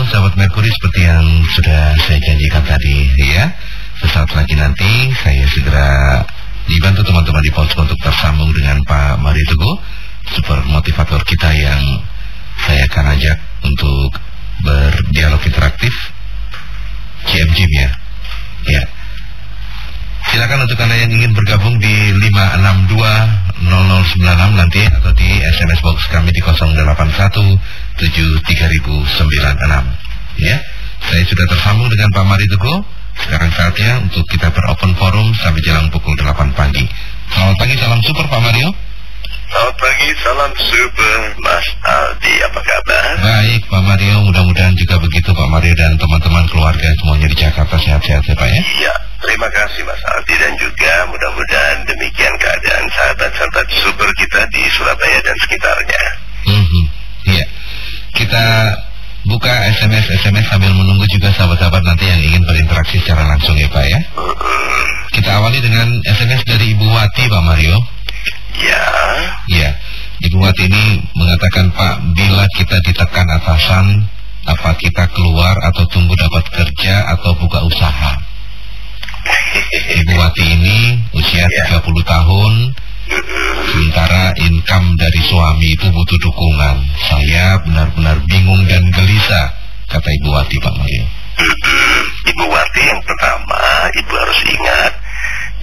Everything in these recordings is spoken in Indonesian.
Sahabat Merkuri, seperti yang sudah saya janjikan tadi ya, sesaat lagi nanti saya segera dibantu teman-teman di Posko untuk tersambung dengan Pak Mario Teguh, super motivator kita yang saya akan ajak untuk berdialog interaktif CMGM ya. Ya, silakan untuk Anda yang ingin bergabung di 5620096 nanti, atau di SMS box kami di 08173096. Ya, saya sudah tersambung dengan Pak Mario Teguh. Sekarang saatnya untuk kita beropen forum sampai jelang pukul 8 pagi. Selamat pagi, salam super Pak Mario. Selamat pagi, salam super Mas Aldi, apa kabar? Baik Pak Mario, mudah-mudahan juga begitu Pak Mario dan teman-teman keluarga semuanya di Jakarta sehat-sehat ya Pak ya. Iya, terima kasih Mas Aldi, dan juga mudah-mudahan demikian keadaan sahabat-sahabat super kita di Surabaya dan sekitarnya. Iya, kita buka SMS sambil menunggu juga sahabat-sahabat nanti yang ingin berinteraksi secara langsung ya Pak ya. Kita awali dengan SMS dari Ibu Wati Pak Mario. Ya, Ibu Wati ini mengatakan, Pak, bila kita ditekan atasan, apa kita keluar atau tunggu dapat kerja atau buka usaha? Ibu Wati ini usia 30 tahun, sementara income dari suami itu butuh dukungan. Saya benar-benar bingung dan gelisah, kata Ibu Wati Pak Mario. Ibu Wati, yang pertama, Ibu harus ingat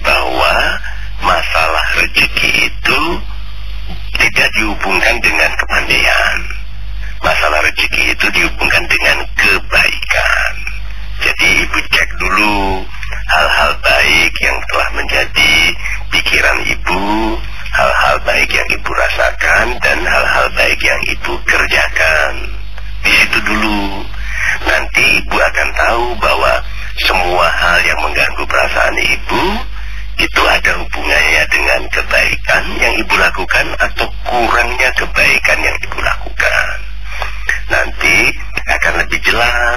bahwa masalah rezeki itu tidak dihubungkan dengan kepandaian. Masalah rezeki itu dihubungkan dengan kebaikan. Jadi Ibu cek dulu hal-hal baik yang telah menjadi pikiran Ibu, hal-hal baik yang Ibu rasakan, dan hal-hal baik yang Ibu kerjakan. Di situ dulu. Nanti Ibu akan tahu bahwa semua hal yang mengganggu perasaan Ibu itu ada hubungannya dengan kebaikan yang Ibu lakukan atau kurangnya kebaikan yang Ibu lakukan. Nanti akan lebih jelas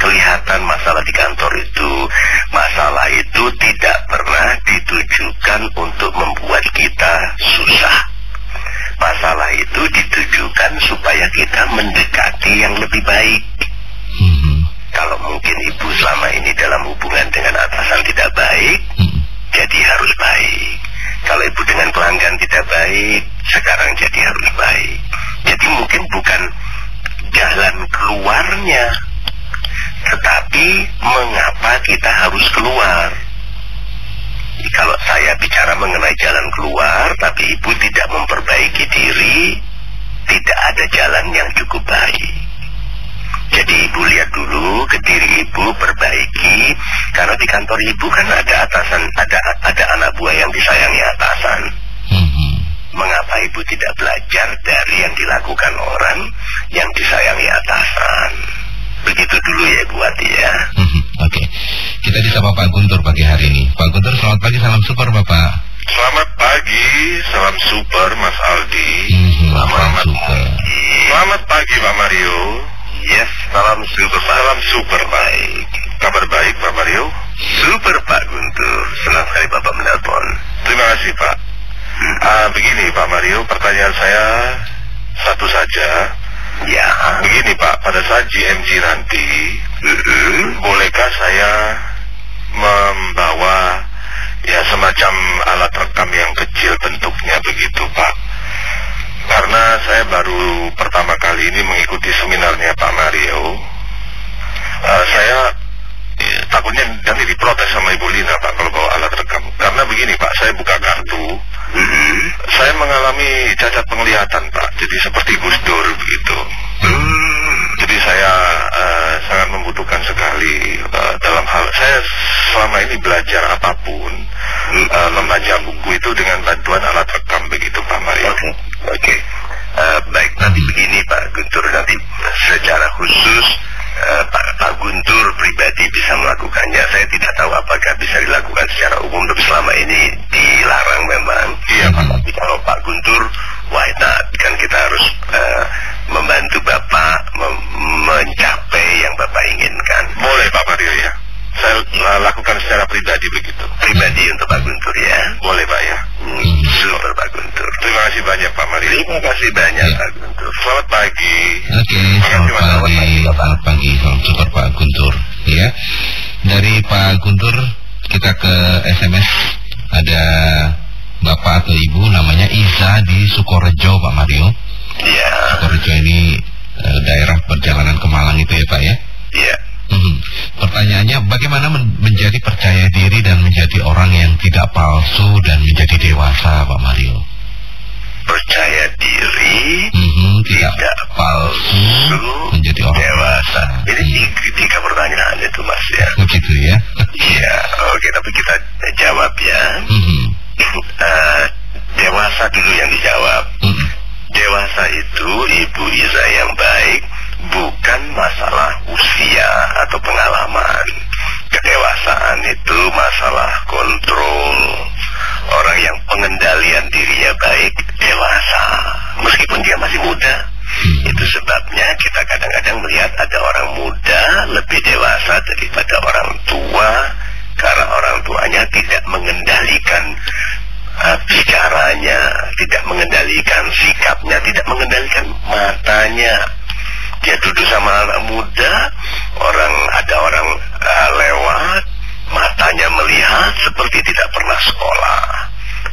kelihatan masalah di kantor itu. Masalah itu tidak pernah ditujukan untuk membuat kita susah. Masalah itu ditujukan supaya kita mendekati yang lebih baik. Kalau mungkin Ibu selama ini dalam hubungan dengan atasan tidak baik, jadi harus baik. Kalau Ibu dengan pelanggan tidak baik, sekarang jadi harus baik. Jadi mungkin bukan jalan keluarnya, tetapi mengapa kita harus keluar. Kalau saya bicara mengenai jalan keluar, tapi Ibu tidak memperbaiki diri, tidak ada jalan yang cukup baik. Jadi Ibu lihat dulu ke diri Ibu, perbaiki. Karena di kantor Ibu kan ada atasan, ada anak buah yang disayangi atasan. Mengapa Ibu tidak belajar dari yang dilakukan orang yang disayangi atasan? Begitu dulu ya Ibu Wati ya. Oke. Kita disapa Pak Guntur pagi hari ini. Pak Guntur, selamat pagi, salam super Bapak. Selamat pagi, salam super Mas Aldi. Selamat super. Selamat pagi Pak Mario. Yes, salam super baik. Kabar baik Pak Mario? Super Pak Guntur, senang sekali Bapak menelpon. Terima kasih Pak. Begini Pak Mario, pertanyaan saya satu saja. Ya. Begini Pak, pada saat GMG nanti, bolehkah saya membawa ya semacam alat rekam yang kecil bentuknya begitu Pak? Karena saya baru pertama kali ini mengikuti seminarnya Pak Mario. Saya takutnya nanti diprotes sama Ibu Lina Pak kalau bawa alat rekam. Karena begini Pak, saya buka kartu, saya mengalami cacat penglihatan Pak. Jadi seperti Gus Dur begitu. Jadi saya sangat membutuhkan sekali dalam hal saya selama ini belajar apapun, membaca buku itu dengan bantuan alat rekam begitu Pak Mario. Oke. Baik, nanti begini Pak Guntur, nanti secara khusus Pak Guntur pribadi bisa melakukannya. Saya tidak tahu apakah bisa dilakukan secara umum, tapi selama ini dilarang memang. Iya Pak. Tapi kalau Pak Guntur, why not? Kan kita harus membantu Bapak mencapai yang Bapak inginkan. Boleh Pak Mario ya. Saya lakukan secara pribadi begitu. Pribadi untuk Pak Guntur ya. Boleh Pak ya. Super Pak Guntur. Terima kasih banyak Pak Mario. Terima kasih banyak Pak Guntur. Selamat pagi. Oke, selamat pagi. Salam super Pak Guntur. Ya, dari Pak Guntur kita ke SMS. Ada Bapak atau Ibu namanya Iza di Sukorejo Pak Mario. Iya. Sukorejo ini daerah perjalanan ke Malang itu ya Pak ya. Iya. Pertanyaannya, bagaimana menjadi percaya diri dan menjadi orang yang tidak palsu dan menjadi dewasa Pak Mario? Percaya diri, tidak palsu, menjadi orang dewasa. Ini tiga pertanyaan itu Mas ya. Begitu ya? Iya, oke, tapi kita jawab ya. Dewasa dulu yang dijawab. Dewasa itu Ibu Iza yang baik, bukan masalah usia atau pengalaman. Kedewasaan itu masalah kontrol. Orang yang pengendalian dirinya baik, dewasa. Meskipun dia masih muda. Itu sebabnya kita kadang-kadang melihat ada orang muda lebih dewasa daripada orang tua, karena orang tuanya tidak mengendalikan bicaranya, tidak mengendalikan sikapnya, tidak mengendalikan matanya. Dia duduk sama anak muda, ada orang lewat, matanya melihat seperti tidak pernah sekolah.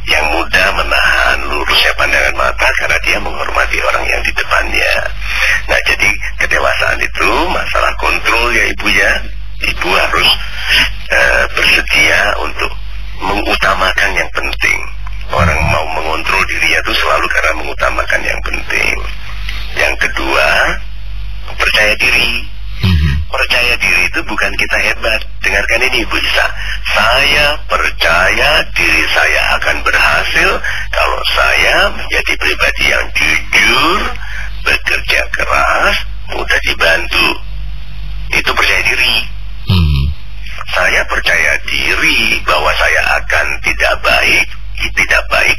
Yang muda menahan lurusnya pandangan mata karena dia menghormati orang yang di depannya. Nah, jadi kedewasaan itu masalah kontrol ya Ibu ya. Ibu harus bersedia untuk mengutamakan yang penting. Orang mau mengontrol dirinya itu selalu karena mengutamakan yang penting. Yang kedua, percaya diri. Percaya diri itu bukan kita hebat. Dengarkan ini Ibu Isa. Saya percaya diri saya akan berhasil kalau saya menjadi pribadi yang jujur, bekerja keras, mudah dibantu. Itu percaya diri. Saya percaya diri bahwa saya akan tidak baik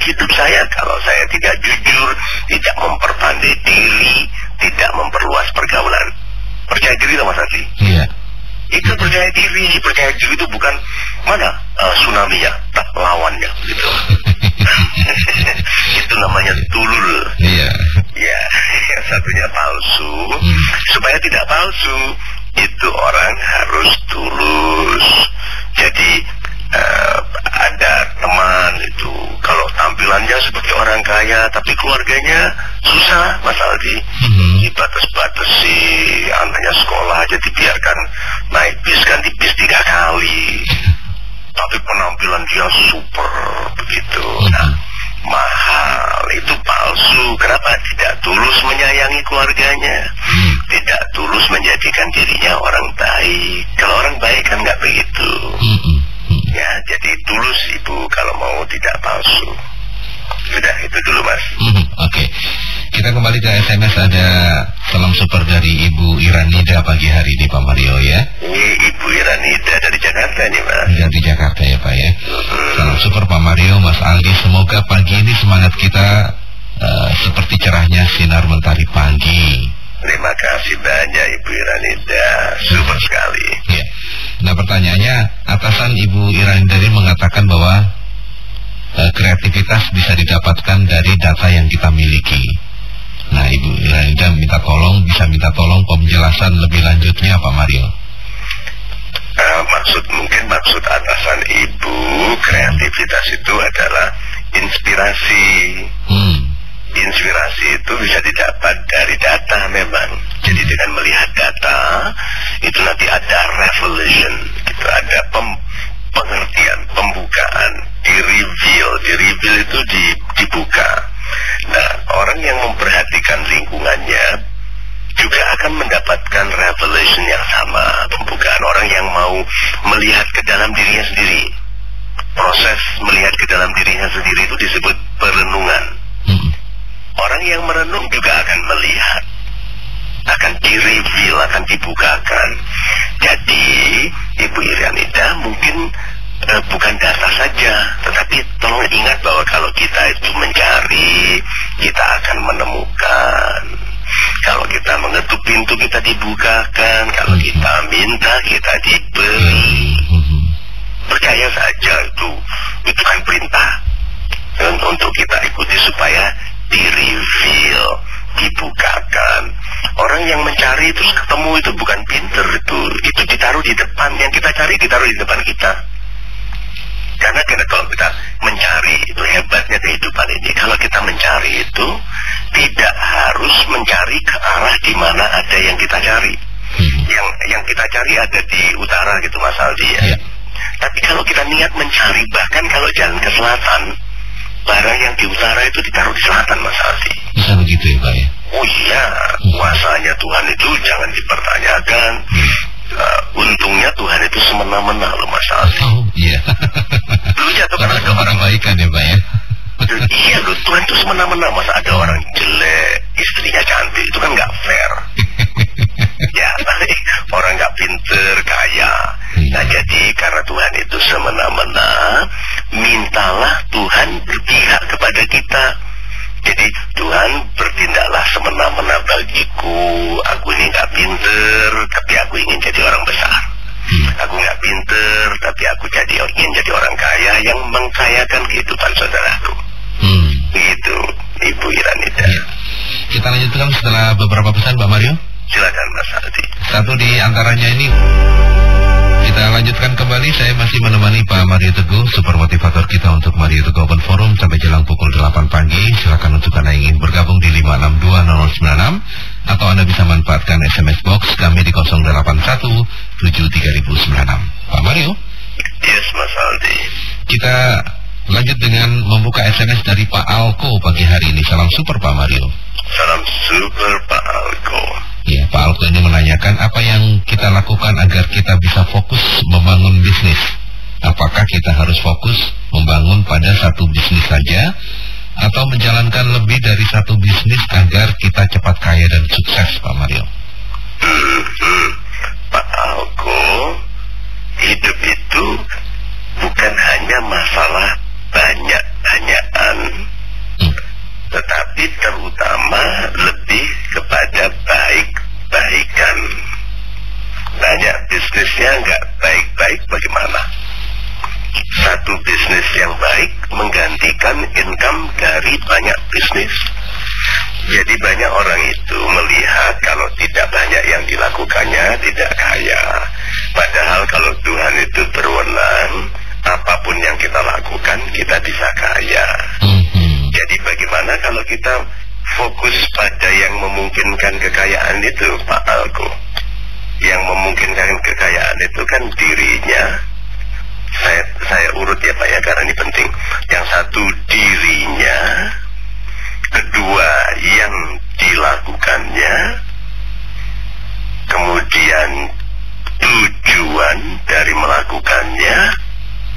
hidup saya kalau saya tidak jujur, tidak memperpandai diri, tidak memperluas pergaulan. Percaya diri loh Mas Adi. Iya. Itu percaya diri itu bukan mana tsunami-nya, tak lawannya gitu. Itu namanya tulul. Iya. Ya, yang satunya palsu. Supaya tidak palsu, itu orang harus tulus. Jadi ada teman itu kalau tampilannya seperti orang kaya tapi keluarganya susah Mas Aldi, dibatas-batasi, anaknya sekolah aja dibiarkan naik bis ganti bis 3 kali, tapi penampilan dia super begitu. Nah, mahal, itu palsu. Kenapa? Tidak tulus menyayangi keluarganya, tidak tulus menjadikan dirinya orang baik. Kalau orang baik kan nggak begitu. Ya, jadi tulus Ibu kalau mau tidak palsu. Sudah, itu dulu Mas. Oke. Kita kembali ke SMS. Ada salam super dari Ibu Iranida pagi hari ini Pak Mario ya. Ini Ibu Iranida dari Jakarta nih Mas. Dari Jakarta ya Pak ya. Salam super Pak Mario, Mas Aldi. Semoga pagi ini semangat kita seperti cerahnya sinar mentari pagi. Terima kasih banyak Ibu Iranida, super sekali. Ya. Nah, pertanyaannya, atasan Ibu Iranida ini mengatakan bahwa kreativitas bisa didapatkan dari data yang kita miliki. Nah, Ibu Iranida bisa minta tolong penjelasan lebih lanjutnya Pak Mario. Maksud atasan Ibu, kreativitas itu adalah inspirasi. Inspirasi itu bisa didapat dari data memang. Jadi dengan melihat data itu nanti ada revelation, gitu, ada pengertian, pembukaan, di-reveal itu dibuka. Nah, orang yang memperhatikan lingkungannya juga akan mendapatkan revelation yang sama, pembukaan. Orang yang mau melihat ke dalam dirinya sendiri, proses melihat ke dalam dirinya sendiri itu disebut perenungan. Orang yang merenung juga akan melihat, akan di-reveal, akan dibukakan. Jadi Ibu Irianida mungkin bukan data saja, tetapi tolong ingat bahwa kalau kita itu mencari, kita akan menemukan. Kalau kita mengetuk pintu, kita dibukakan. Kalau kita minta, kita diberi. Percaya saja, itu kan perintah. Dan untuk kita ikuti supaya di-reveal, dibukakan. Orang yang mencari itu ketemu itu bukan pinter, itu ditaruh di depan. Yang kita cari ditaruh di depan kita. Karena kalau kita mencari, itu hebatnya kehidupan ini. Kalau kita mencari itu tidak harus mencari ke arah di mana ada yang kita cari. Yang kita cari ada di utara gitu, Mas Aldi ya. Tapi kalau kita niat mencari, bahkan kalau jalan ke selatan, barang yang di utara itu ditaruh di selatan, Mas Aldi. Bisa begitu ya Pak ya? Oh iya, kuasanya Tuhan itu jangan dipertanyakan. Untungnya Tuhan itu semena-mena loh, Mas Aldi. Oh iya. Lu jatuh karena orang baikan ya Pak ya? Iya loh, Tuhan itu semena-mena. Masa ada orang jelek, istrinya cantik, itu kan nggak fair. Ya, orang nggak pinter, kaya. Nah jadi karena Tuhan itu semena-mena, mintalah Tuhan berpihak kepada kita. Jadi Tuhan bertindaklah semena-mena bagiku. Aku ini nggak pinter, tapi aku ingin jadi orang besar. Aku nggak pinter, tapi aku ingin jadi orang kaya yang mengkayakan kehidupan saudaraku. Begitu, Ibu Irianida. Ya. Kita lanjutkan setelah beberapa pesan, Pak Mario. Silakan, Mas Aldi. Satu di antaranya ini. Kita lanjutkan kembali, saya masih menemani Pak Mario Teguh, super motivator kita untuk Mario Teguh Open Forum sampai jelang pukul 8 pagi. Silakan untuk Anda yang ingin bergabung di 5620096 atau Anda bisa manfaatkan SMS box kami di 081730096. Pak Mario? Yes, Mas Aldi. Kita lanjut dengan membuka SMS dari Pak Alko pagi hari ini. Salam super Pak Mario. Salam super Pak Alko. Ya, Pak Alko ini menanyakan apa yang kita lakukan agar kita bisa fokus membangun bisnis. Apakah kita harus fokus membangun pada satu bisnis saja atau menjalankan lebih dari satu bisnis agar kita cepat kaya dan sukses, Pak Mario? Pak Alko, hidup itu bukan hanya masalah banyak-banyakan, tetapi terutama lebih kepada baik-baikan. Banyak bisnisnya nggak baik-baik bagaimana? Satu bisnis yang baik menggantikan income dari banyak bisnis. Jadi banyak orang itu melihat kalau tidak banyak yang dilakukannya tidak kaya. Padahal kalau Tuhan itu berwenang, apapun yang kita lakukan kita bisa kaya. Jadi bagaimana kalau kita fokus pada yang memungkinkan kekayaan itu, Pak Alko? Yang memungkinkan kekayaan itu kan dirinya. Saya urut ya Pak ya, karena ini penting. Yang satu dirinya, kedua yang dilakukannya, kemudian tujuan dari melakukannya,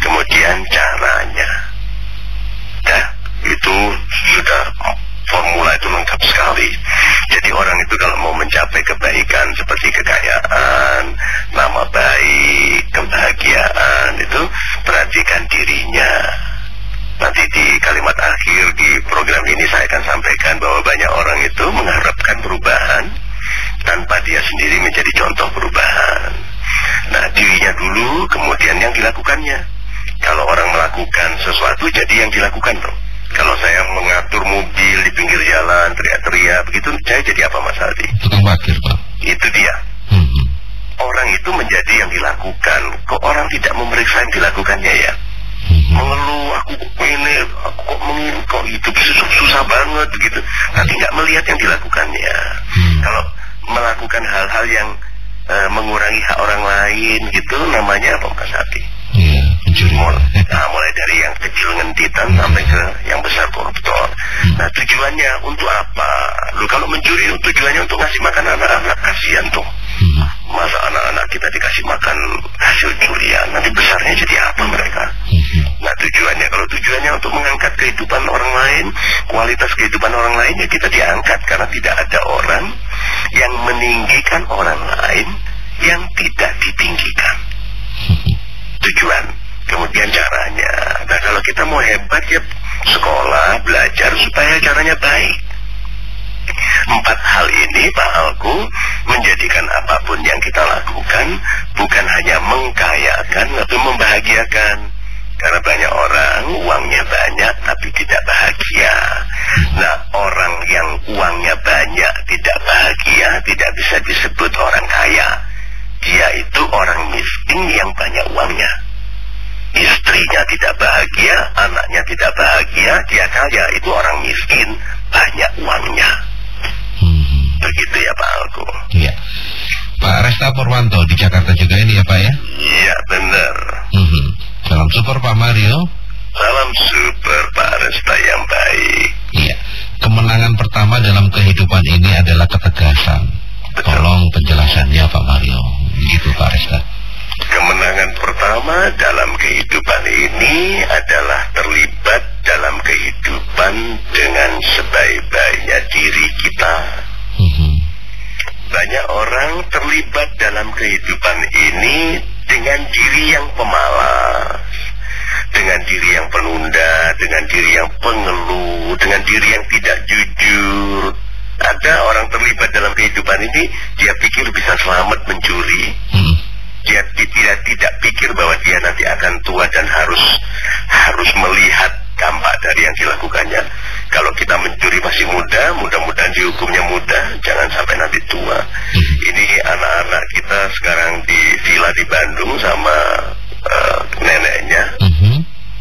kemudian caranya. Nah, itu sudah formula itu lengkap sekali. Jadi orang itu kalau mau mencapai kebaikan seperti kekayaan, nama baik, kebahagiaan, itu perhatikan dirinya. Nanti di kalimat akhir di program ini saya akan sampaikan bahwa banyak orang itu mengharapkan perubahan tanpa dia sendiri menjadi contoh perubahan. Nah, dirinya dulu, kemudian yang dilakukannya. Kalau orang melakukan sesuatu, jadi yang dilakukan dong. Kalau saya mengatur mobil di pinggir jalan, teriak-teriak, begitu saya jadi apa Mas Aldi? Tukang parkir, Pak. Itu dia. Orang itu menjadi yang dilakukan. Kok orang tidak memeriksa yang dilakukannya ya? Mengeluh, aku kok hidup susah banget begitu. Nanti nggak melihat yang dilakukannya. Kalau melakukan hal-hal yang mengurangi hak orang lain gitu, namanya apa Mas Aldi? Iya, pencuri. Mulai dari yang kecil ngentitan sampai ke yang besar koruptor. Nah, tujuannya untuk apa? Lu kalau mencuri tujuannya untuk ngasih makan anak-anak, kasihan tuh. Masa anak-anak kita dikasih makan hasil curian, nanti besarnya jadi apa mereka? Nah, tujuannya kalau tujuannya untuk mengangkat kehidupan orang lain, kualitas kehidupan orang lain, ya kita diangkat. Karena tidak ada orang yang meninggikan orang lain yang tidak ditinggikan. Tujuan, kemudian caranya. Nah, kalau kita mau hebat, ya sekolah, belajar supaya caranya baik. 4 hal ini, Pak Alku, menjadikan apapun yang kita lakukan bukan hanya mengkayakan tapi membahagiakan. Karena banyak orang uangnya banyak tapi tidak bahagia. Nah, orang yang uangnya banyak tidak bahagia tidak bisa disebut orang kaya. Dia itu orang miskin yang banyak uangnya. Istrinya tidak bahagia, anaknya tidak bahagia, dia kaya. Itu orang miskin, banyak uangnya. Begitu ya Pak Alku. Iya. Pak Resta Purwanto di Jakarta juga ini ya Pak ya? Iya benar. Salam super Pak Mario. Salam super Pak Resta yang baik. Iya. Kemenangan pertama dalam kehidupan ini adalah ketegasan. Betul. Tolong penjelasannya Pak Mario. Begitu Pak Resta. Kemenangan pertama dalam kehidupan ini adalah terlibat dalam kehidupan dengan sebaik-baiknya diri kita. Banyak orang terlibat dalam kehidupan ini dengan diri yang pemalas, dengan diri yang penunda, dengan diri yang pengeluh, dengan diri yang tidak jujur. Ada orang terlibat dalam kehidupan ini, dia pikir bisa selamat mencuri. Dia tidak pikir bahwa dia nanti akan tua dan harus melihat dampak dari yang dilakukannya. Kalau kita mencuri masih muda, mudah-mudahan dihukumnya mudah, jangan sampai nanti tua. Ini anak-anak kita sekarang di villa di Bandung sama neneknya.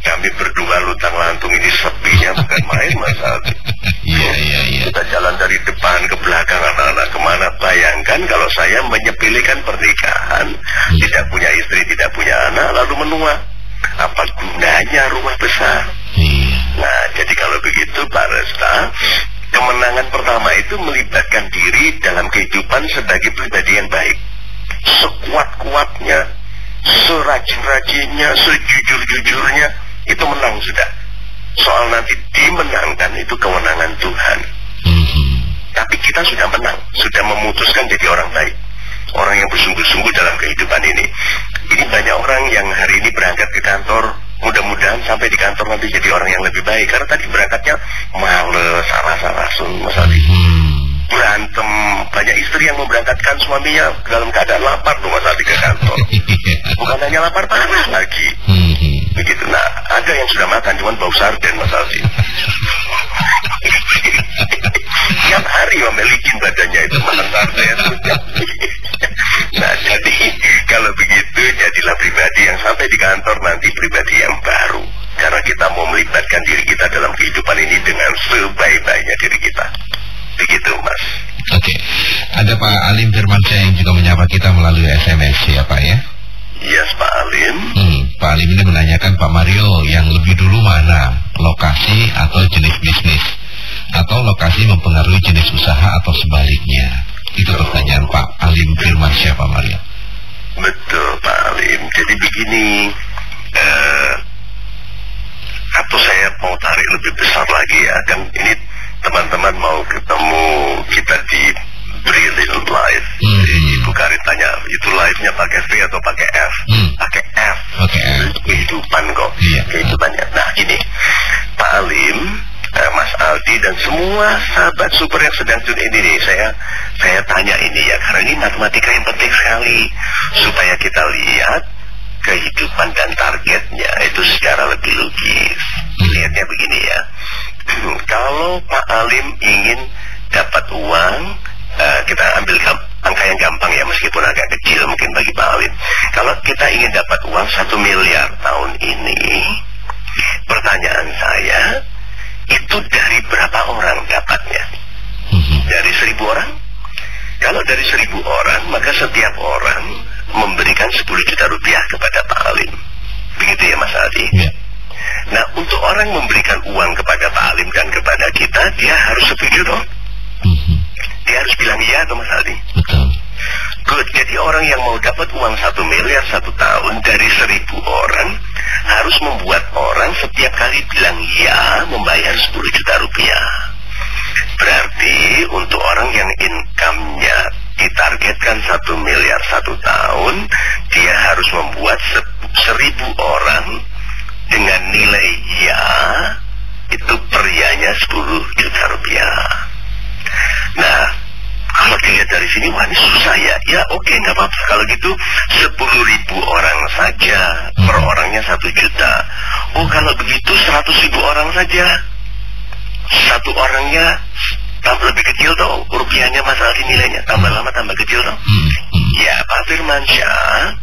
Kami berdua luntang-lantung, ini sepinya bukan main Mas Aldi. Iya. Kita jalan dari depan ke belakang, anak-anak kemana. Bayangkan kalau saya menyepelekan pernikahan, tidak punya istri, tidak punya anak, lalu menua. Apa gunanya rumah besar? Nah, jadi kalau begitu Pak Resta, kemenangan pertama itu melibatkan diri dalam kehidupan sebagai pribadi yang baik. Sekuat-kuatnya, serajin-rajinnya, sejujur-jujurnya, itu menang sudah. Soal nanti dimenangkan itu kewenangan Tuhan. Tapi kita sudah menang, sudah memutuskan jadi orang baik, orang yang bersungguh-sungguh dalam kehidupan ini. Ini banyak orang yang hari ini berangkat ke kantor, mudah-mudahan sampai di kantor nanti jadi orang yang lebih baik. Karena tadi berangkatnya males, salah-salah Mas Adi. Berantem, banyak istri yang memberangkatkan suaminya dalam keadaan lapar tuh Mas Adi ke kantor. Bukan hanya lapar, parah lagi. Begitu. Nah, ada yang sudah makan cuman bau sarden Mas Adi. Tiap hari memiliki badannya itu makan sarden. Nah, jadi kalau begitu jadilah pribadi yang sampai di kantor nanti pribadi yang baru. Karena kita mau melibatkan diri kita dalam kehidupan ini dengan sebaik-baiknya diri kita. Begitu Mas. Oke. Ada Pak Alim Firmansyah yang juga menyapa kita melalui SMS ya Pak ya? Yes Pak Alim. Pak Alim ini menanyakan Pak Mario, yang lebih dulu mana? Lokasi atau jenis bisnis? Atau lokasi mempengaruhi jenis usaha atau sebaliknya? Itu pertanyaan Pak Alim Firmansyah Pak Mario. Betul Pak Alim. Jadi begini, atau saya mau tarik lebih besar lagi ya, kan ini teman-teman mau ketemu kita di Brilliant Life. Ibu Karin tanya, itu live-nya pakai V atau pakai F? Pakai F. Kehidupan kok. Kehidupannya. Nah ini Pak Alim, Mas Aldi dan semua sahabat super yang sedang tune ini nih, saya tanya ini ya, karena ini matematika yang penting sekali supaya kita lihat kehidupan dan targetnya itu secara lebih logis. Lihatnya begini ya, kalau Pak Alim ingin dapat uang, kita ambil angka yang gampang ya, meskipun agak kecil mungkin bagi Pak Alim. Kalau kita ingin dapat uang 1 miliar tahun ini, pertanyaan saya, itu dari berapa orang dapatnya? Dari 1.000 orang? Kalau dari 1.000 orang, maka setiap orang memberikan 10 juta rupiah kepada Pak Alim. Begitu ya Mas Aldi? Nah, untuk orang memberikan uang kepada Pak Alim dan kepada kita, dia harus setuju dong. Dia harus bilang iya atau Mas Aldi? Betul. Good, jadi orang yang mau dapat uang 1 miliar 1 tahun dari 1.000 orang harus membuat orang setiap kali bilang bilang ya membayar 10 juta rupiah. Berarti untuk orang yang income-nya ditargetkan 1 miliar 1 tahun, dia harus membuat 1.000 orang dengan nilai ya, itu perianya 10 juta rupiah. Nah, kalau dilihat dari sini, wah ini susah ya. Ya oke, nggak apa-apa. Kalau gitu 10.000 orang saja, per orangnya 1 juta. Oh kalau begitu 100.000 orang saja. Satu orangnya tambah lebih kecil toh, rupiahnya masalah nilainya. Tambah lama tambah kecil toh. Ya Pak Firmansyah,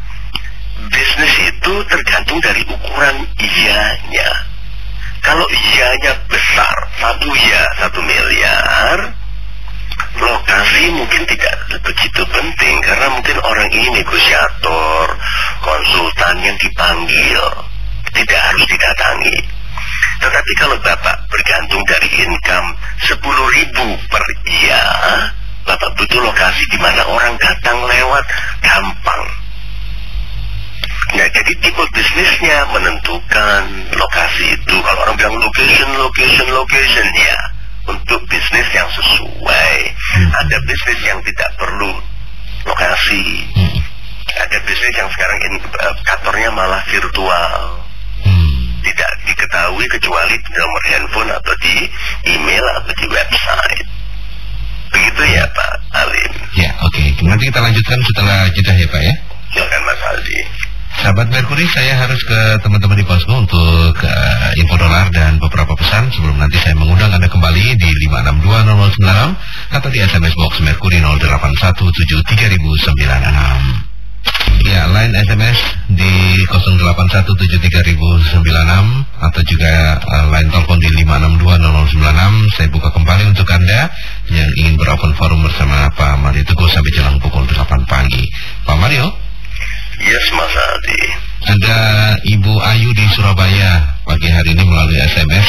bisnis itu tergantung dari ukuran iyanya. Kalau iyanya besar, 1 miliar, lokasi mungkin tidak begitu penting karena mungkin orang ini negosiator, konsultan yang dipanggil, tidak harus didatangi. Tetapi kalau Bapak bergantung dari income 10.000 per iya, Bapak butuh lokasi di mana orang datang lewat gampang. Nah, jadi tipe bisnisnya menentukan lokasi itu. Kalau orang bilang location, ya untuk bisnis yang sesuai. Ada bisnis yang tidak perlu lokasi. Ada bisnis yang sekarang kantornya malah virtual. Tidak diketahui kecuali di nomor handphone atau di email atau di website. Begitu ya Pak Alim. Ya, oke. Nanti kita lanjutkan setelah jeda ya Pak ya. Silakan Mas Aldi. Sahabat Merkuri, saya harus ke teman-teman di Posko untuk info dolar dan beberapa pesan sebelum nanti saya mengundang Anda kembali di 5620096 atau di SMS box Merkuri 08173096. Ya, line SMS di 08173096 atau juga line telepon di 5620096. Saya buka kembali untuk Anda yang ingin beropen forum bersama Pak Mario Teguh sampai jelang pukul 8 pagi. Pak Mario? Yes, Mas Aldi. Ada Ibu Ayu di Surabaya pagi hari ini melalui SMS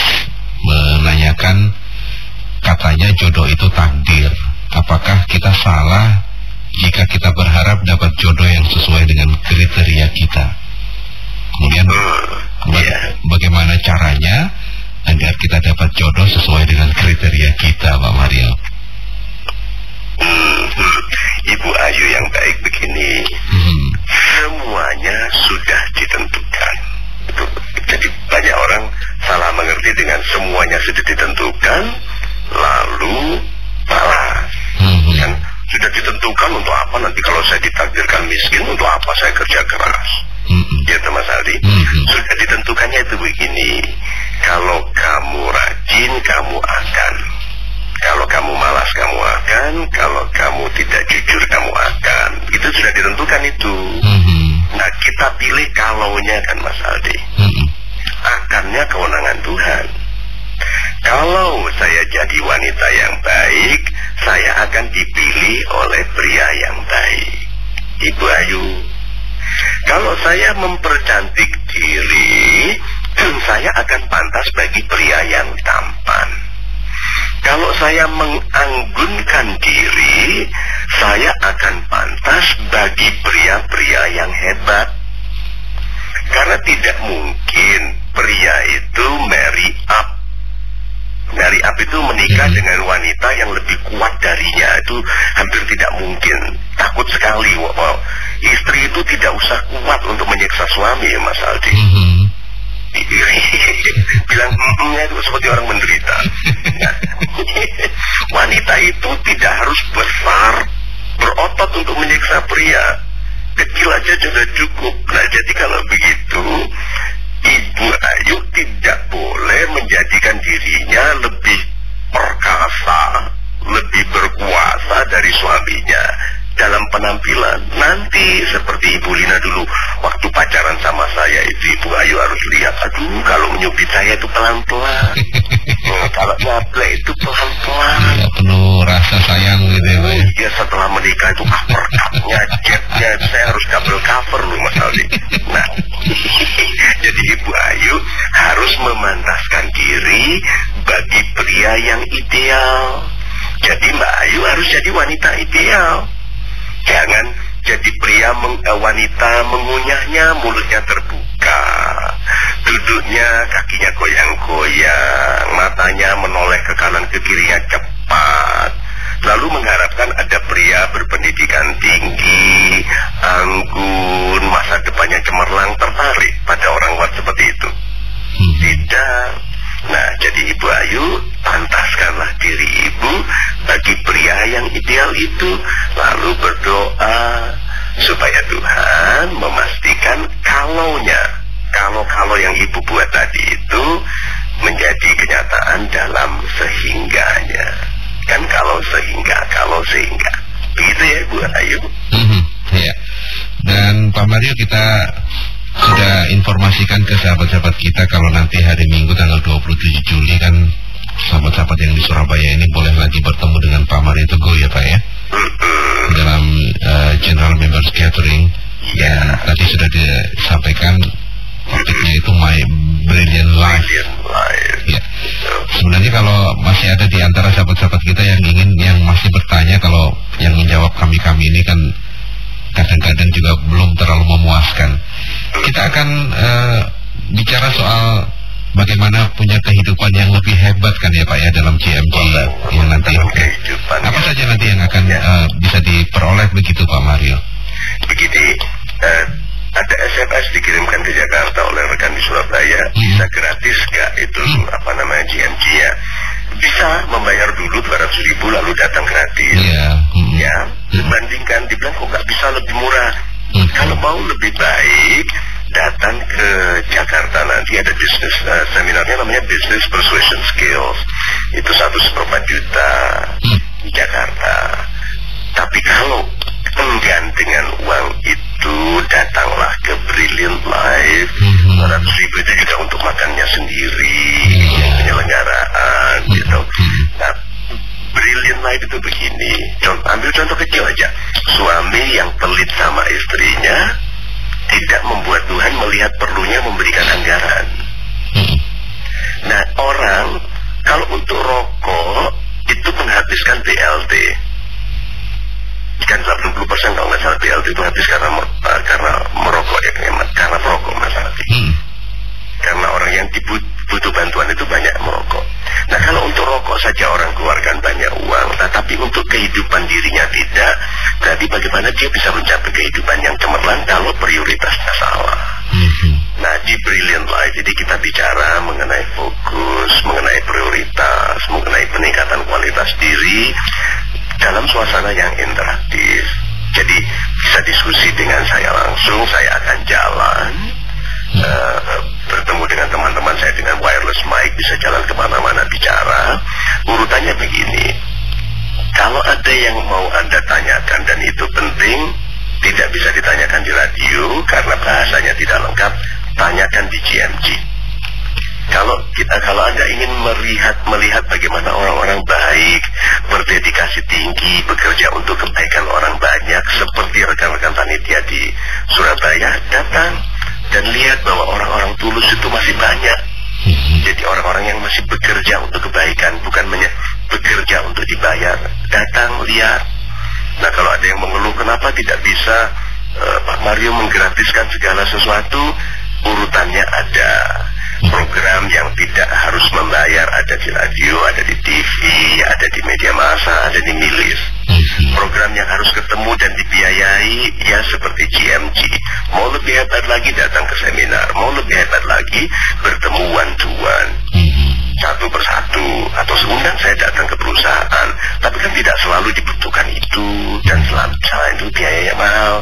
menanyakan, katanya jodoh itu takdir. Apakah kita salah jika kita berharap dapat jodoh yang sesuai dengan kriteria kita? Kemudian bagaimana caranya agar kita dapat jodoh sesuai dengan kriteria kita, Pak Mario? Ibu Ayu yang baik begini, semuanya sudah ditentukan. Jadi banyak orang salah mengerti dengan semuanya sudah ditentukan, lalu malas. Kan sudah ditentukan untuk apa nanti kalau saya ditakdirkan miskin, untuk apa saya kerja keras? Ya Mas Aldi, sudah ditentukannya itu begini, kalau kamu rajin kamu akan, kalau kamu malas kamu akan, kalau kamu tidak jujur kamu akan. Itu sudah ditentukan itu. Nah kita pilih kalaunya kan Mas Aldi. Akannya kewenangan Tuhan. Kalau saya jadi wanita yang baik, saya akan dipilih oleh pria yang baik. Ibu Ayu, kalau saya mempercantik diri, saya akan pantas bagi pria yang tampan. Kalau saya menganggunkan diri, saya akan pantas bagi pria-pria yang hebat. Karena tidak mungkin pria itu marry up. Marry up itu menikah dengan wanita yang lebih kuat darinya. Itu hampir tidak mungkin. Takut sekali. Wow. Istri itu tidak usah kuat untuk menyiksa suami, Mas Aldi. Bilang itu seperti orang menderita. Wanita itu tidak harus besar, berotot untuk menyiksa pria. Kecil aja sudah cukup. Nah jadi kalau begitu, Ibu Ayu tidak boleh menjadikan dirinya lebih perkasa, lebih berkuasa dari suaminya dalam penampilan. Nanti seperti Ibu Lina dulu waktu pacaran sama saya itu, Ibu Ayu harus lihat, aduh kalau menyubit saya itu pelan-pelan, kalau nyaplek itu pelan-pelan, ya, penuh rasa sayang gitu ya Pak ya. Ya setelah menikah itu cover-cupnya, jetnya saya harus double cover loh Mas Aldi. Nah jadi Ibu Ayu harus memantaskan diri bagi pria yang ideal. Jadi Mbak Ayu harus jadi wanita ideal. Jangan jadi pria wanita mengunyahnya, mulutnya terbuka, Duduknya, kakinya goyang-goyang, matanya menoleh ke kanan ke kirinya cepat. Lalu mengharapkan ada pria berpendidikan tinggi, anggun, masa depannya cemerlang, tertarik pada orang luar seperti itu. Tidak. Nah, jadi Ibu Ayu, pantaskanlah diri Ibu bagi pria yang ideal itu. Lalu berdoa supaya Tuhan memastikan kalau yang Ibu buat tadi itu menjadi kenyataan dalam sehingganya. Kan kalau sehingga. Begitu ya Bu Ayu. Ya. Dan Pak Mario, kita sudah informasikan ke sahabat-sahabat kita kalau nanti hari Minggu tanggal 27 Juli kan sahabat-sahabat yang di Surabaya ini boleh lagi bertemu dengan Pak Mario Teguh ya Pak ya, dalam General Members Gathering. Dan tadi sudah disampaikan topiknya itu My Brilliant Life. Ya. Sebenarnya kalau masih ada di antara sahabat-sahabat kita yang masih bertanya, kalau yang menjawab kami ini kan kadang-kadang juga belum terlalu memuaskan. Kita akan bicara soal bagaimana punya kehidupan yang lebih hebat kan ya Pak ya dalam GMG yang nanti. Apa saja nanti yang akan bisa diperoleh begitu Pak Mario? Begini, ada SMS dikirimkan ke Jakarta oleh rekan di Surabaya, bisa gratis gak itu GMG ya? Bisa membayar dulu 200.000 lalu datang gratis. Ya, dibandingkan dibilang kok gak bisa lebih murah. Kalau mau lebih baik, datang ke Jakarta, nanti ada bisnis seminarnya namanya Business Persuasion Skills. Itu 1,4 juta di Jakarta. Tapi kalau enggan dengan uang itu, datanglah ke Brilliant Life. 200.000 itu juga untuk makannya sendiri, penyelenggaraan gitu. Nah, Brilliant Life itu begini, ambil contoh kecil aja. Suami yang pelit sama istrinya tidak membuat Tuhan melihat perlunya memberikan anggaran. Nah, orang kalau untuk rokok itu menghabiskan BLT. Kan 80% kalau nggak salah BLT itu habis karena merokok ya, karena perokok masalah. Karena orang yang butuh bantuan itu banyak merokok. Nah, kalau untuk rokok saja orang keluarkan banyak uang, tetapi untuk kehidupan dirinya tidak, berarti bagaimana dia bisa mencapai kehidupan yang cemerlang kalau prioritasnya salah. Nah, di Brilliant Life jadi kita bicara mengenai fokus, mengenai prioritas, mengenai peningkatan kualitas diri dalam suasana yang interaktif. Jadi bisa diskusi dengan saya langsung, saya akan jalan, bertemu dengan teman-teman saya dengan wireless mic, bisa jalan kemana-mana bicara. Urutannya begini, kalau ada yang mau Anda tanyakan dan itu penting, tidak bisa ditanyakan di radio karena bahasanya tidak lengkap, tanyakan di GMG. Kalau Anda ingin melihat bagaimana orang-orang baik, berdedikasi tinggi, bekerja untuk kebaikan orang banyak, seperti rekan-rekan panitia di Surabaya, datang dan lihat bahwa orang-orang tulus itu masih banyak. Jadi orang-orang yang masih bekerja untuk kebaikan, bukan bekerja untuk dibayar. Datang, lihat. Nah, kalau ada yang mengeluh kenapa tidak bisa Pak Mario menggratiskan segala sesuatu, urutannya ada. Program yang tidak harus membayar ada di radio, ada di TV, ada di media massa, ada di milis. Program yang harus ketemu dan dibiayai ya seperti GMG. Mau lebih hebat lagi datang ke seminar, mau lebih hebat lagi bertemu one to one, satu persatu, atau seundang saya datang ke perusahaan. Tapi kan tidak selalu dibutuhkan itu, dan selain itu biayanya mahal.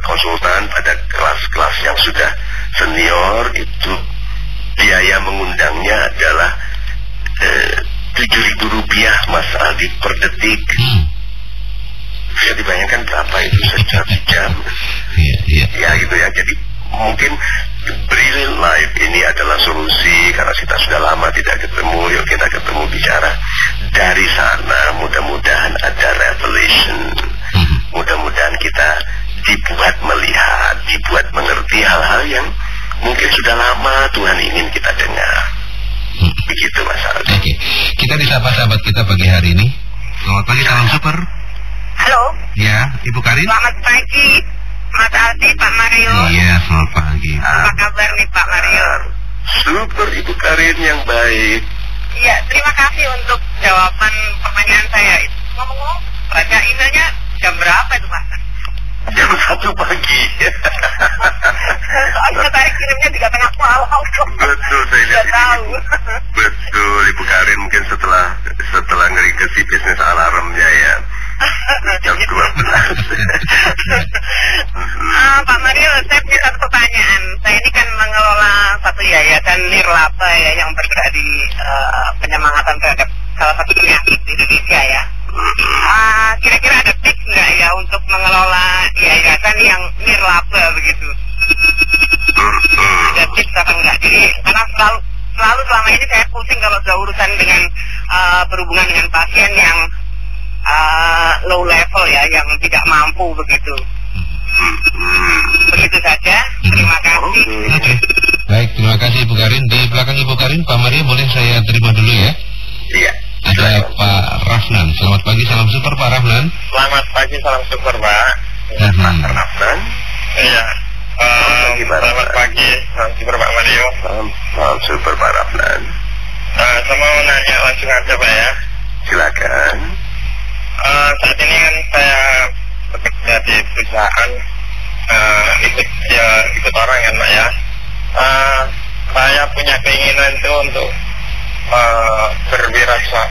Konsultan pada kelas-kelas yang sudah senior itu biaya mengundangnya adalah Rp7.000 Mas Aldi per detik. Bisa dibayangkan berapa itu sejam? Ya gitu ya. Jadi mungkin Brilliant Life ini adalah solusi karena kita sudah lama tidak ketemu. Yuk kita ketemu bicara. Dari sana mudah-mudahan ada revelation. Mudah-mudahan kita dibuat melihat, dibuat mengerti hal-hal yang mungkin sudah lama Tuhan ingin kita dengar. Begitu Mas Aldi. Oke. Kita disapa sahabat kita pagi hari ini. Selamat pagi, salam super. Halo. Ya, Ibu Karin. Selamat pagi. Mas Aldi, Pak Mario. Iya, selamat pagi. Apa kabar nih Pak Mario? Super Ibu Karin yang baik. Iya, terima kasih untuk jawaban pertanyaan saya. Ngomong-ngomong, baca emailnya jam berapa itu Mas? Jam 1 pagi. Soalnya saya kirimnya 3:30 malam. Betul, saya lihat Sudah tahu. Betul, Ibu Karin mungkin setelah ngerikesi bisnis alarmnya ya. Jam 12. Pak Mario, saya punya satu pertanyaan. Saya ini kan mengelola satu yayasan nirlaba ya yang bergerak di penyemangatan terhadap salah satu penyakit di Indonesia ya. Kira-kira ada tips nggak ya untuk mengelola yayasan yang nirlaba begitu? Ada tips apa enggak? Jadi karena selalu selama ini saya pusing kalau sudah urusan dengan berhubungan dengan pasien yang low level ya, yang tidak mampu begitu. Begitu saja. Terima kasih. Baik, terima kasih Ibu Karin. Di belakang Ibu Karin, Pak Mario boleh saya terima dulu ya? Iya. Ada Pak Rafnan. Selamat pagi, salam super Pak Rafnan. Selamat pagi, salam super Pak. Pak Rafnan. Iya. Selamat pagi, salam super Pak Mario. Salam super Pak Rafnan. Saya mau nanya langsung aja Pak ya. Silakan. Saat ini kan saya bekerja di perusahaan ikut orang kan Pak ya. Saya punya keinginan itu untuk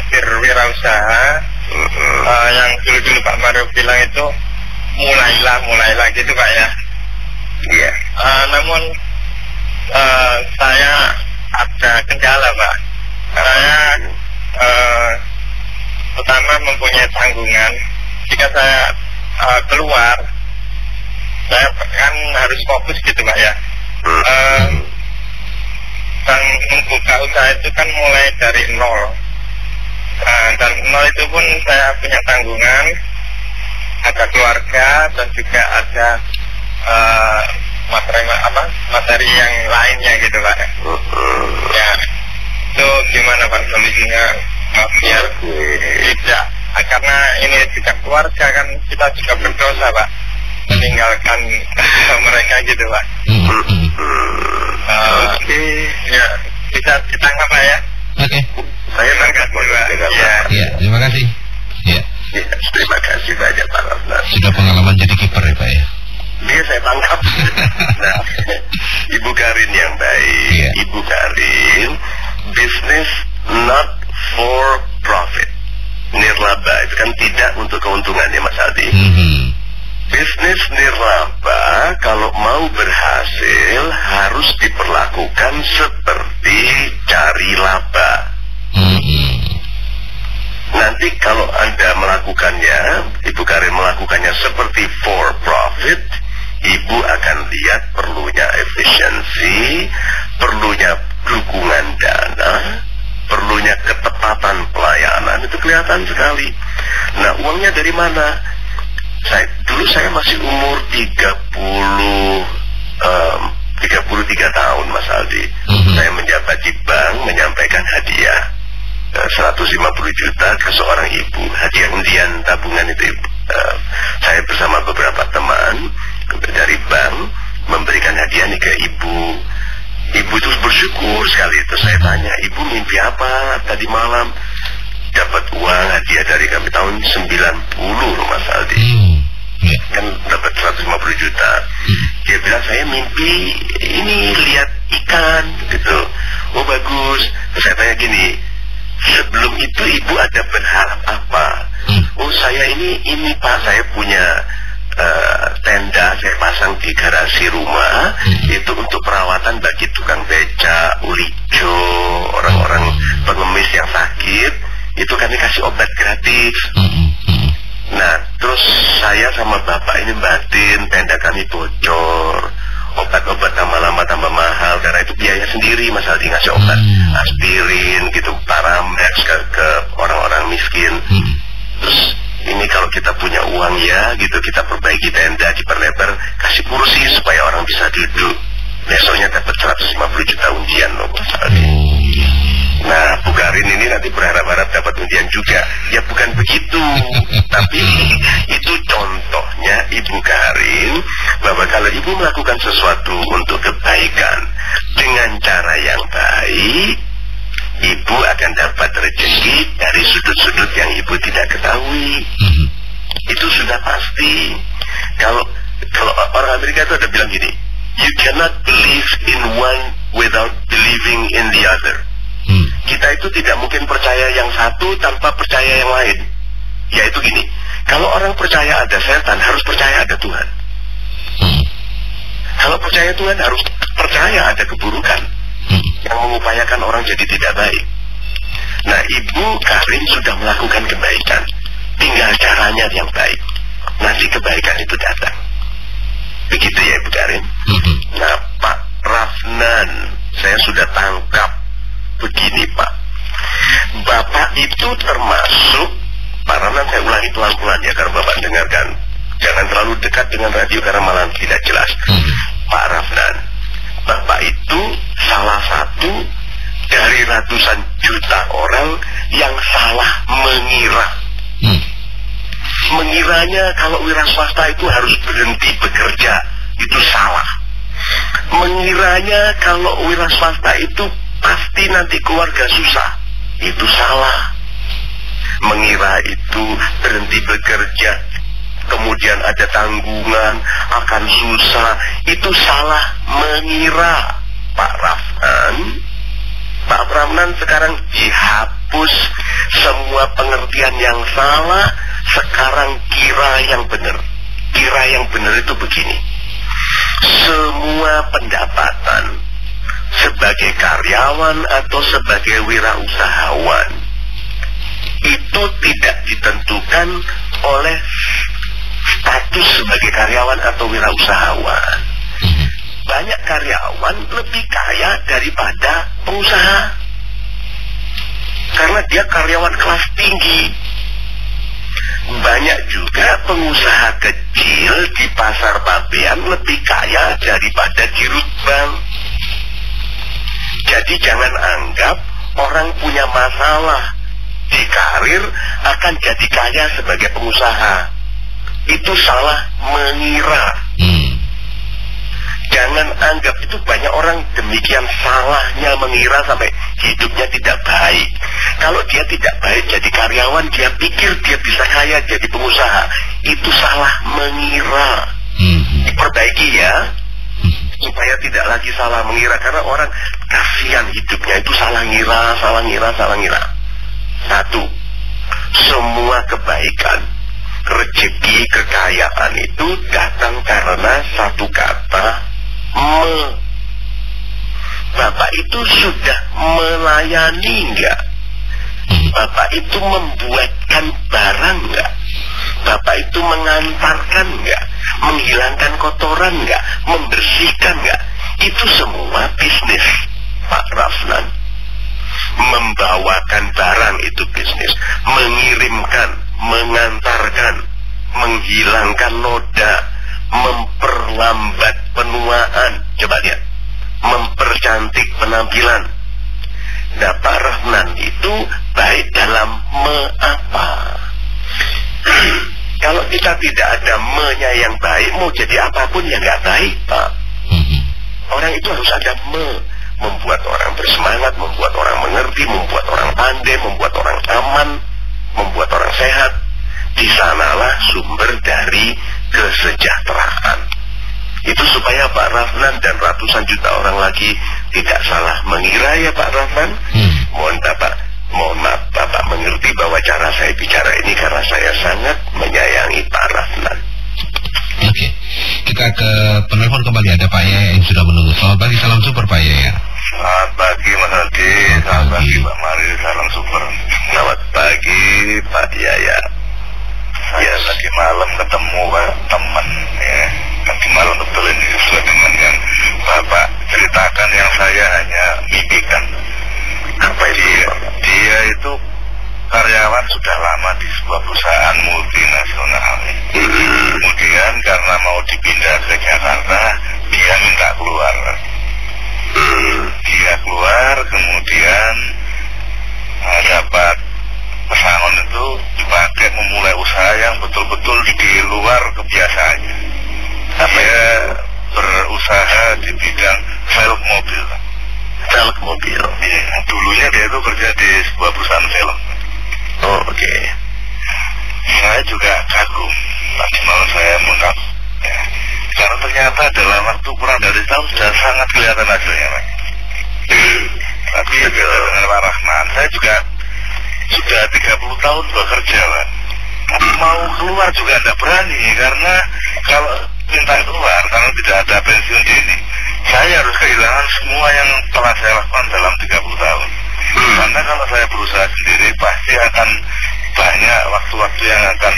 berwirausaha. Yang dulu Pak Mario bilang itu mulailah gitu Pak ya. Iya. Namun saya ada kendala Pak. Saya pertama mempunyai tanggungan. Jika saya keluar, saya kan harus fokus gitu Pak ya. Dan membuka usaha itu kan mulai dari nol. Dan nol itu pun saya punya tanggungan, ada keluarga dan juga ada materi yang lainnya gitu Pak. Ya, itu gimana Pak solusinya biar tidak, karena ini juga keluarga kan, kita juga berdosa Pak meninggalkan mereka gitu Pak. Ya, bisa ditangkap Pak ya. Oke. Saya tangkap Pak. Iya, terima kasih. Iya. Terima kasih banyak Pak Rafnan. Sudah pengalaman jadi kiper ya Pak ya. Dia saya tangkap. Nah, Ibu Karin yang baik. Iya. Ibu Karin, business not for profit. Nirlaba itu kan tidak untuk keuntungannya Mas Aldi. Bisnis nirlaba kalau mau berhasil harus diperlakukan seperti cari laba. Nanti kalau Anda melakukannya, Ibu Karin melakukannya seperti for profit, Ibu akan lihat perlunya efisiensi, perlunya dukungan dana, perlunya ketepatan pelayanan, itu kelihatan sekali. Nah, uangnya dari mana? Dulu saya masih umur 33 tahun Mas Aldi. Saya menjabat di bank, menyampaikan hadiah 150 juta ke seorang ibu, hadiah undian tabungan itu. Saya bersama beberapa teman dari bank memberikan hadiah ini ke ibu. Ibu itu bersyukur sekali. Itu saya tanya, ibu mimpi apa tadi malam? Dapat uang hadiah dari kami tahun 90 Mas Aldi. Kan dapat 150 juta. Dia bilang, saya mimpi ini lihat ikan gitu. Oh bagus. Terus saya tanya gini, sebelum itu ibu ada berharap apa? Oh saya ini Pak, saya punya tenda saya pasang di garasi rumah, itu untuk perawatan bagi tukang beca, ulico, orang-orang pengemis yang sakit, itu kami kasih obat gratis. Nah terus saya sama bapak ini batin, tenda kami bocor, obat-obat lama-lama tambah mahal karena itu biaya sendiri Mas Aldi, ngasih obat aspirin gitu, Paramex ke orang-orang miskin. Terus ini kalau kita punya uang ya gitu, kita perbaiki tenda, diperlebar, kasih kursi supaya orang bisa duduk. Besoknya dapat 150 juta undian loh Mas Aldi. Nah Bu Karin ini nanti nanti berharap-harap dapat undian juga. Ya bukan begitu. Tapi itu contohnya Ibu Karin, bahwa kalau Ibu melakukan sesuatu untuk kebaikan dengan cara yang baik, Ibu akan dapat rezeki dari sudut-sudut yang Ibu tidak ketahui. Itu sudah pasti. Kalau orang Amerika itu ada bilang gini, you cannot believe in one without believing in the other. Kita itu tidak mungkin percaya yang satu tanpa percaya yang lain. Yaitu gini, kalau orang percaya ada setan, harus percaya ada Tuhan. Kalau percaya Tuhan, harus percaya ada keburukan yang mengupayakan orang jadi tidak baik. Nah, Ibu Karin sudah melakukan kebaikan, tinggal caranya yang baik, nanti kebaikan itu datang. Begitu ya Ibu Karin. Nah, Pak Rafnan, saya sudah tangkap. Begini Pak, Bapak itu termasuk, Pak Rafnan, saya ulangi pelan-pelan ya, karena Bapak dengarkan. Jangan terlalu dekat dengan radio karena malah tidak jelas. Pak Rafnan, Bapak itu salah satu dari ratusan juta orang yang salah mengira. Mengiranya kalau wira swasta itu harus berhenti bekerja, itu salah. Mengiranya kalau wira swasta itu pasti nanti keluarga susah, itu salah. Mengira itu berhenti bekerja, kemudian ada tanggungan, akan susah, itu salah mengira. Pak Rafnan, Pak Rafnan sekarang dihapus semua pengertian yang salah. Sekarang kira yang benar. Kira yang benar itu begini, semua pendapatan sebagai karyawan atau sebagai wirausahawan itu tidak ditentukan oleh status sebagai karyawan atau wirausahawan. Banyak karyawan lebih kaya daripada pengusaha karena dia karyawan kelas tinggi. Banyak juga pengusaha kecil di pasar Pabean lebih kaya daripada dirut bank. Jadi jangan anggap orang punya masalah di karir akan jadi kaya sebagai pengusaha. Itu salah mengira. Jangan anggap, itu banyak orang demikian salahnya mengira sampai hidupnya tidak baik. Kalau dia tidak baik jadi karyawan, dia pikir dia bisa kaya jadi pengusaha. Itu salah mengira. Diperbaiki ya, supaya tidak lagi salah mengira. Karena orang kasihan hidupnya itu salah ngira. Satu, semua kebaikan, rezeki, kekayaan itu datang karena satu kata, Bapak itu sudah melayani enggak? Bapak itu membuatkan barang enggak? Bapak itu mengantarkan enggak? Menghilangkan kotoran enggak? Membersihkan enggak? Itu semua bisnis, Pak Rafnan. Membawakan barang itu bisnis, mengirimkan, mengantarkan, menghilangkan noda, memperlambat penuaan, coba lihat, mempercantik penampilan. Nah, Pak Rahman itu baik dalam apa? Kalau kita tidak ada me-nya yang baik, mau jadi apapun yang nggak baik, Pak. Orang itu harus ada membuat orang bersemangat, membuat orang mengerti, membuat orang pandai, membuat orang aman, membuat orang sehat. Di sanalah sumber dari kesejahteraan. Itu supaya Pak Rafnan dan ratusan juta orang lagi tidak salah mengira ya Pak Rafnan. Mohon maaf Bapak mengerti bahwa cara saya bicara ini karena saya sangat menyayangi Pak Rafnan. Oke, kita ke penelpon kembali, ada Pak Yaya yang sudah menunggu. Selamat pagi, salam super Pak Yaya. Selamat pagi Mas Adi, selamat pagi Pak Mari, salam super. Selamat pagi Pak Yaya. Saya tadi malam ketemu Pak teman ya. Tadi malam betul ini sesuai dengan yang Bapak ceritakan, yang saya hanya mimpikan. Apa itu? Dia itu karyawan sudah lama di sebuah perusahaan multinasional. Kemudian karena mau dipindah ke Jakarta, dia minta keluar. Dia keluar, kemudian ada kayak memulai usaha yang betul-betul di luar kebiasaannya. Saya berusaha di bidang velg mobil. Velg mobil? Iya, dulunya dia itu kerja di sebuah perusahaan film. Oh, oke. Saya juga kagum. Tadi malam saya mengagum. Ya. Karena ternyata dalam waktu kurang dari tahun sudah sangat kelihatan hasilnya, Pak. Tapi dengan Pak Rahman, saya juga sudah 30 tahun bekerja, Pak. Tapi mau keluar juga tidak berani, karena kalau minta keluar, karena tidak ada pensiun ini, saya harus kehilangan semua yang telah saya lakukan dalam 30 tahun. Karena kalau saya berusaha sendiri, pasti akan banyak waktu-waktu yang akan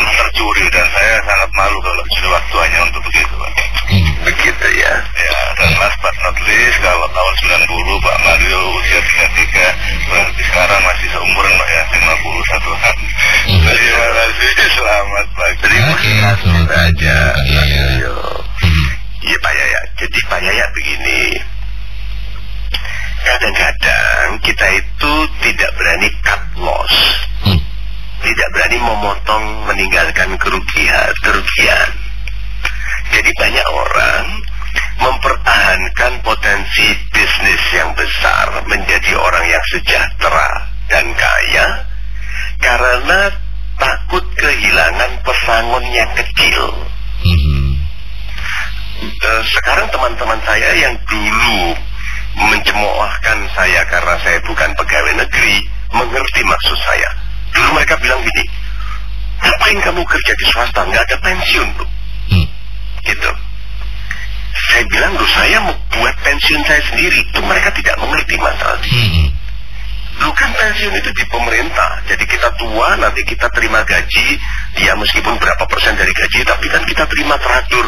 tercuri, dan saya sangat malu kalau curi waktu hanya untuk begitu, Pak. Begitu ya. Ya, dan last but not least, kalau tahun 90 Pak Mario usia 33, berarti sekarang masih seumuran Pak ya, 51 tahun. Terima kasih, selamat pagi. Terima kasih. Selamat pagi. Iya Pak Yaya. Jadi Pak Yaya begini. Kadang-kadang kita itu tidak berani cut loss. Tidak berani memotong, meninggalkan kerugian. Jadi banyak orang mempertahankan potensi bisnis yang besar, menjadi orang yang sejahtera dan kaya, karena takut kehilangan pesangon yang kecil. Sekarang teman-teman saya yang dulu mencemoohkan saya karena saya bukan pegawai negeri, mengerti maksud saya. Dulu mereka bilang gini, ngapain kamu kerja di swasta, nggak ada pensiun tuh. Gitu. Saya bilang, loh saya mau buat pensiun saya sendiri. Itu mereka tidak mengerti masalah ini. Lu kan pensiun itu di pemerintah, jadi kita tua, nanti kita terima gaji, ya meskipun berapa persen dari gaji, tapi kan kita terima teratur.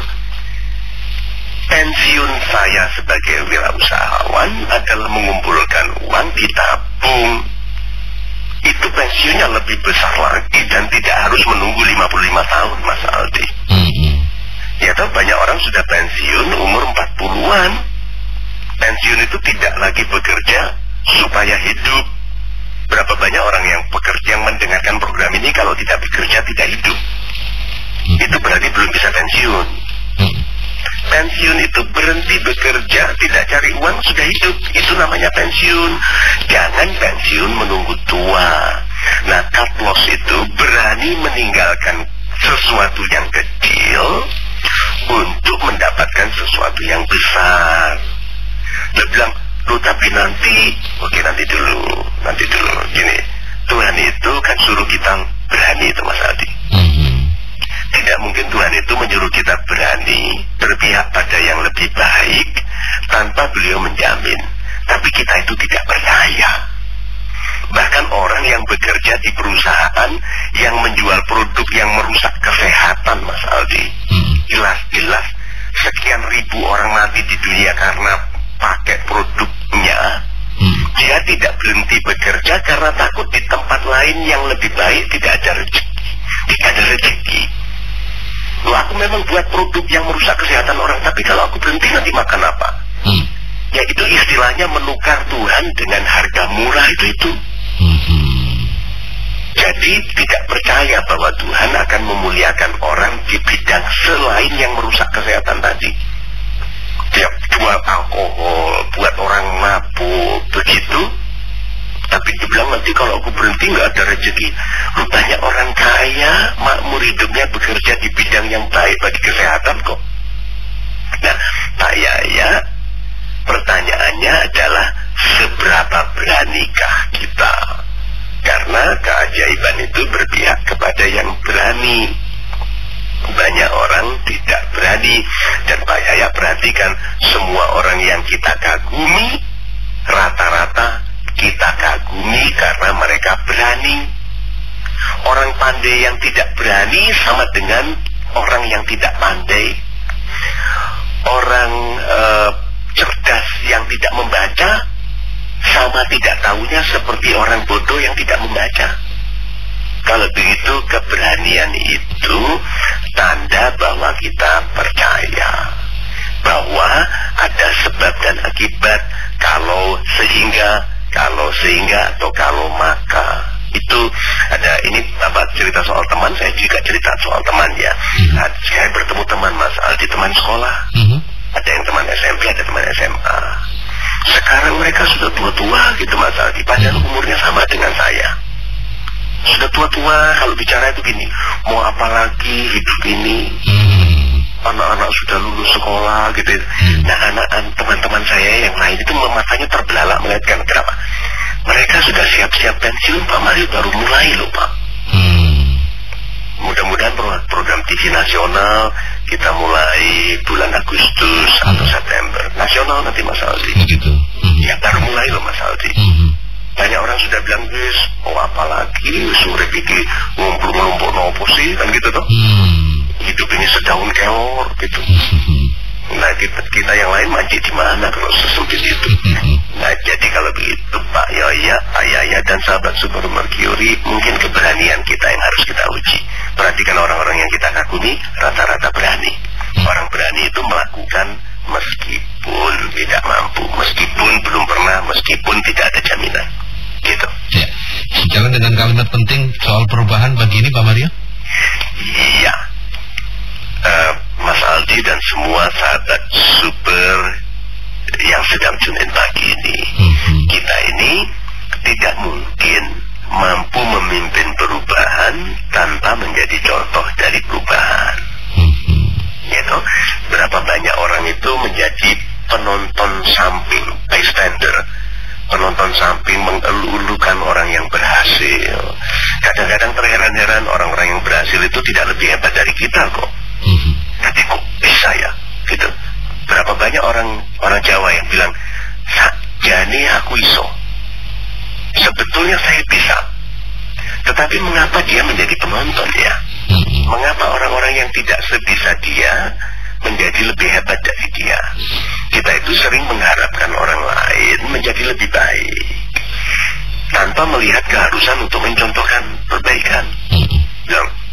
Pensiun saya sebagai wirausahawan adalah mengumpulkan uang, ditabung. Itu pensiunnya lebih besar lagi dan tidak harus menunggu 55 tahun, Mas Aldi. Ya tahu banyak orang sudah pensiun umur 40-an. Pensiun itu tidak lagi bekerja supaya hidup. Berapa banyak orang yang bekerja, yang mendengarkan program ini, kalau tidak bekerja tidak hidup. Itu berarti belum bisa pensiun. Pensiun itu berhenti bekerja, tidak cari uang, sudah hidup. Itu namanya pensiun. Jangan pensiun menunggu tua. Nah, cut loss itu berani meninggalkan sesuatu yang kecil untuk mendapatkan sesuatu yang besar. Dia bilang, loh tapi nanti, oke nanti dulu. Gini, Tuhan itu kan suruh kita berani itu Mas Adi. Tidak mungkin Tuhan itu menyuruh kita berani berpihak pada yang lebih baik tanpa beliau menjamin. Tapi kita itu tidak percaya. Bahkan orang yang bekerja di perusahaan yang menjual produk yang merusak kesehatan, Mas Aldi, jelas-jelas sekian ribu orang mati di dunia karena pakai produknya. Dia tidak berhenti bekerja karena takut di tempat lain yang lebih baik tidak ada rezeki. Loh, aku memang buat produk yang merusak kesehatan orang, tapi kalau aku berhenti nanti makan apa? Ya itu istilahnya menukar Tuhan dengan harga murah itu. Jadi tidak percaya bahwa Tuhan akan memuliakan orang di bidang selain yang merusak kesehatan tadi. Dia buat alkohol, buat orang mabuk, begitu. Tapi dibilang nanti kalau aku berhenti nggak ada rezeki. Banyak orang kaya, makmur hidupnya bekerja di bidang yang baik bagi kesehatan kok. Nah, Pak Yaya, pertanyaannya adalah seberapa beranikah kita? Karena keajaiban itu berpihak kepada yang berani. Banyak orang tidak berani. Dan Pak Yaya perhatikan, semua orang yang kita kagumi, rata-rata kita kagumi karena mereka berani. Orang pandai yang tidak berani sama dengan orang yang tidak pandai. Orang cerdas yang tidak membaca sama tidak tahunya seperti orang bodoh yang tidak membaca. Kalau begitu, keberanian itu tanda bahwa kita percaya bahwa ada sebab dan akibat, kalau sehingga atau kalau maka. Itu ada ini cerita soal teman, saya juga cerita soal teman ya. Nah, saya bertemu teman Mas Aldi, teman sekolah. Ada yang teman SMP, ada teman SMA. Sekarang mereka sudah tua-tua gitu Mas Aldi, padahal umurnya sama dengan saya. Sudah tua-tua, kalau bicara itu gini, mau apa lagi hidup ini? Anak-anak sudah lulus sekolah gitu. Nah, teman-teman saya yang lain itu matanya terbelalak melihatkan. Kenapa? Mereka sudah siap-siap pensiun, Pak Mario baru mulai loh Pak. Mudah-mudahan program TV nasional kita mulai bulan Agustus atau September. Nasional nanti Mas Aldi. Begitu. Ya baru mulai loh Mas Aldi. Banyak orang sudah bilang, guys, mau apa lagi, sore pikir ngumpul-ngumpul nopo sih, kan gitu toh. Hidup ini sedaun kelor gitu. Nah kita yang lain manci di mana kalau sesempit itu. Nah jadi kalau begitu Pak Yaya, Pak Yaya dan sahabat Super Mercury, mungkin keberanian kita yang harus kita uji. Perhatikan orang-orang yang kita kagumi, rata-rata berani. Orang berani itu melakukan meskipun tidak mampu, meskipun belum pernah, meskipun tidak ada jaminan. Gitu. Ya. Sejalan dengan kalimat penting soal perubahan bagi ini Pak Mario? Iya. Mas Aldi dan semua sahabat Super yang sedang tune in pagi ini, kita ini tidak mungkin mampu memimpin perubahan tanpa menjadi contoh dari perubahan. Gitu. Berapa banyak orang itu menjadi penonton samping, bystander, penonton samping, mengeluh-elukan orang yang berhasil. Kadang-kadang terheran-heran orang-orang yang berhasil itu tidak lebih hebat dari kita kok. Tapi kok bisa ya gitu. Berapa banyak orang Jawa yang bilang, sakjane aku iso, sebetulnya saya bisa, tetapi mengapa dia menjadi penonton ya? Mengapa orang-orang yang tidak sebisa dia menjadi lebih hebat dari dia? Kita itu sering mengharapkan orang lain menjadi lebih baik tanpa melihat keharusan untuk mencontohkan perbaikan.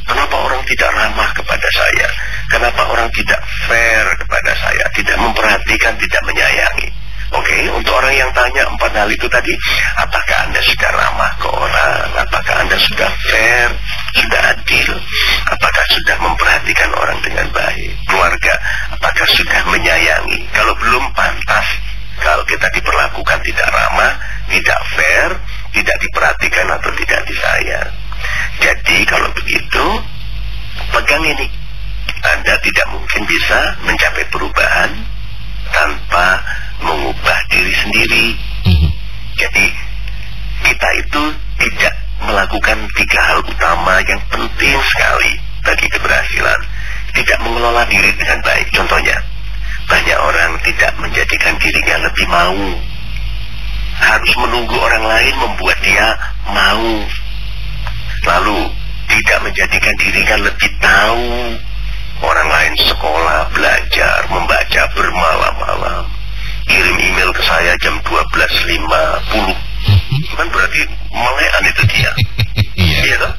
Kenapa orang tidak ramah kepada saya? Kenapa orang tidak fair kepada saya? Tidak memperhatikan, tidak menyayangi. Oke, untuk orang yang tanya 4 hal itu tadi, apakah Anda sudah ramah ke orang? Apakah Anda sudah fair? Sudah adil? Apakah sudah memperhatikan orang dengan baik? Keluarga, apakah sudah menyayangi? Kalau belum, pantas kalau kita diperlakukan tidak ramah, tidak fair, tidak diperhatikan atau tidak disayang. Jadi kalau begitu, pegang ini. Anda tidak mungkin bisa mencapai perubahan tanpa mengubah diri sendiri. Jadi kita itu tidak melakukan 3 hal utama yang penting sekali bagi keberhasilan. Tidak mengelola diri dengan baik. Contohnya, banyak orang tidak menjadikan dirinya lebih mau. Harus menunggu orang lain membuat dia mau. Lalu tidak menjadikan dirinya lebih tahu. Orang lain sekolah, belajar, membaca bermalam-malam, kirim email ke saya jam 12.50. Kan berarti melekan itu dia. Iya kan?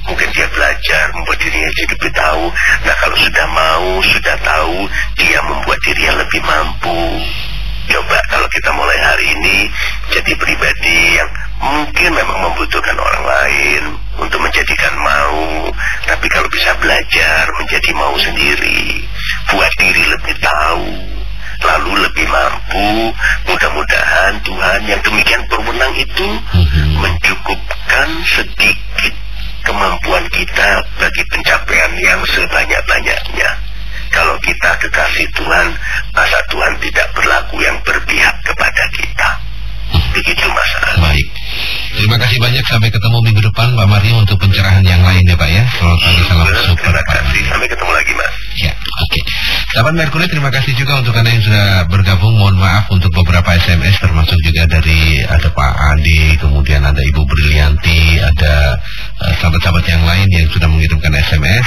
Mungkin dia belajar, membuat dirinya jadi lebih tahu. Nah kalau sudah mau, sudah tahu, dia membuat dirinya lebih mampu. Coba kalau kita mulai hari ini jadi pribadi yang mungkin memang membutuhkan orang lain untuk menjadikan mau, tapi kalau bisa belajar menjadi mau sendiri, buat diri lebih tahu, lalu lebih mampu. Mudah-mudahan Tuhan yang demikian berwenang itu mencukupkan sedikit kemampuan kita bagi pencapaian yang sebanyak-banyaknya. Kalau kita kekasih Tuhan, masa Tuhan tidak berlaku yang berpihak kepada kita. Begitu masalah. Baik. Terima kasih banyak. Sampai ketemu minggu depan Pak Mario untuk pencerahan yang lain ya Pak ya. Selamat pagi, salam super. Terima kasih. Sampai ketemu lagi Mas. Ya, oke. Sahabat Mercury, terima kasih juga untuk Anda yang sudah bergabung. Mohon maaf untuk beberapa SMS, termasuk juga dari ada Pak Andi, kemudian ada Ibu Brilianti, ada sahabat-sahabat yang lain yang sudah mengirimkan SMS.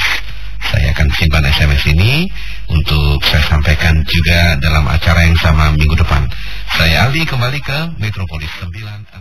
Saya akan simpan SMS ini untuk saya sampaikan juga dalam acara yang sama minggu depan. Saya Aldi, kembali ke Metropolis 9.